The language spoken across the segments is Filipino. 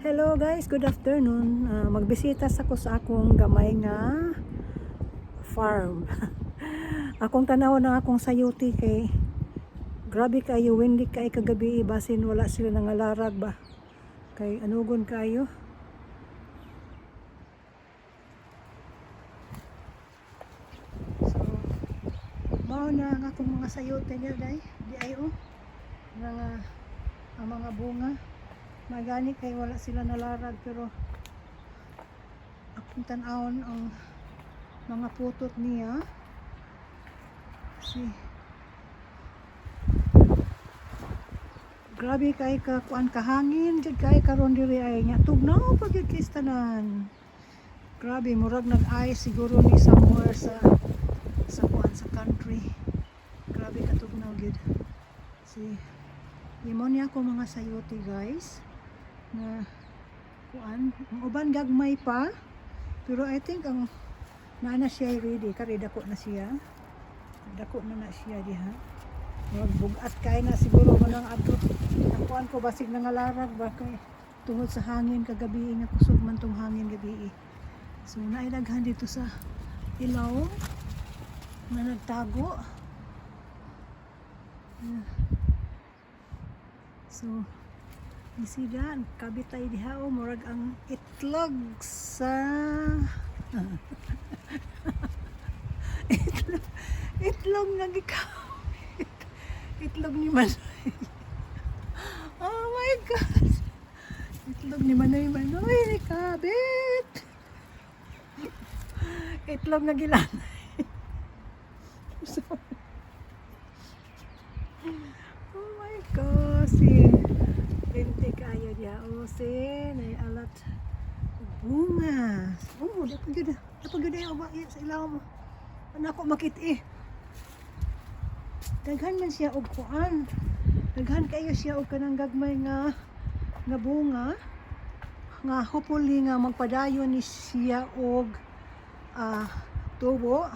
Hello guys, good afternoon. Magbisita ko sa akong gamay nga farm. Akong tanaw na akong sayuti kay grabe kayo, windy kay kagabi, basin wala sila nangalarag ba. Kay anugon kayo. So, mao na ang akong mga sayuti niya day. Di ayo. Ang mga bunga. Magani kay wala sila nalarag pero akong tanawon ang mga putot niya si grabe kay kuan kahangin jud kay karon diri ay nya tugnaw pag yun kay tanan. Grabe murag nag-ice siguro ni somewhere sa kuan sa country. Grabe katugnaw gyud. Si imo niya ko mga sayote guys na kuan ang uban gagmay pa pero I think ang naana siya ready kari dako na siya diha magbugat kay na siguro manang adto ang kuan ko basig nangalarag ba kay tungod sa hangin kagabi nga kusog man tong hangin gabi so nailaghan dito sa ilaw na nagtago so isida kabitay diha o murag ang itlog sa itlog nagikawit itlog ni Manoy. Oh my god, itlog ni Manoy ni kabit itlog na gilanay. So, oh my gosh, lintik kayo dia osin ay alat bunga. Oh, dapat gud ay ba sa ilaw mo. Ano ako makit daghan man siya og kuan. Daghan kayo siya og kanang gagmay nga bunga nga hopefully nga magpadayon ni siya og tubo.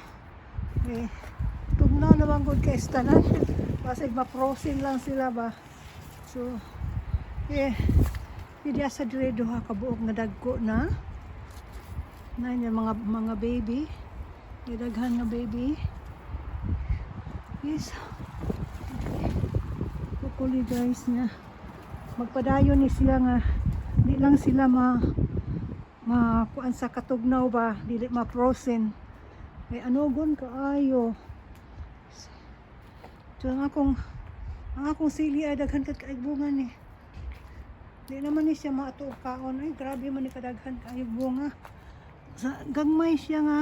Tugnaw naman gud kay tanan. Basig ma-frozen lang sila ba. So diya sa dire duha ka buok nga dagko na mga baby, daghan nga baby. Yes. Hopefully guys na magpadayon ni sila nga di lang sila kuan sa katugnaw ba, dili ma-frozen. Kay anugon kaayo. So ang akong sili ay daghan kat kaig bunga ni. Di naman ni siya maato kaon. Ay grabe man ni kadaghan kaig bunga. Sa gagmay siya nga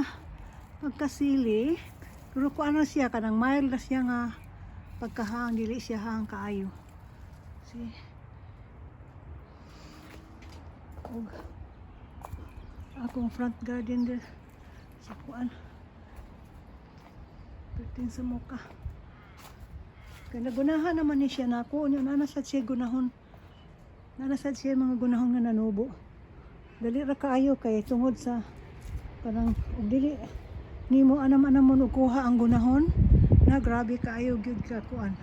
pagkasili. Pero kung ano siya kanang mild na siya nga pagkahang dili siya hang kaayo. See. Og akong front garden der sa kuan. Pertin sa muka. Kaya nagunahan naman ni siya nako. Nanasad siya gunahon. Nanasad siya mga gunahon nga nanubo. Dali ra kaayo kay tungod sa parang dili nimo anam-anam mo kuha ang gunahon na grabe kaayo gyud ka kuan.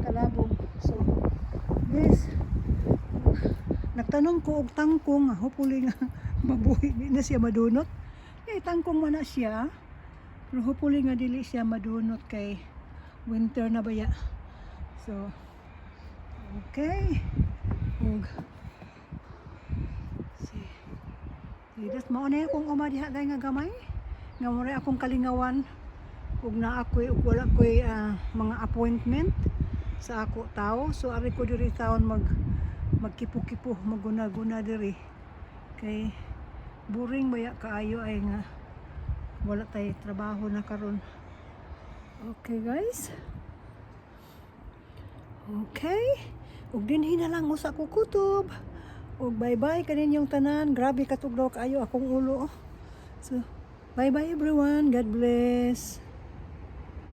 Kalabog. So yes. Nagtanong ko og tangkong, hopefully nga mabuhi na siya madunot. Tangkong man na siya. Pero hopefully nga dili siya madunot kay winter na baya. So okay. Og das mao na kung umadiha day nga gamay. Nga mo akong kalingawan ug naa ako'y ug wala ko'y mga appointment sa ako tao. So ari ko diri taon magkipo-kipo, maguna-guna diri. Kay boring baya kaayo ay nga wala tay trabaho na karon. Okay guys. Okay. Ug dinhi na lang mo sa kukutob. Ug bye-bye kaninyong tanan. Grabe katugnaw kaayo akong ulo. So bye-bye everyone. God bless.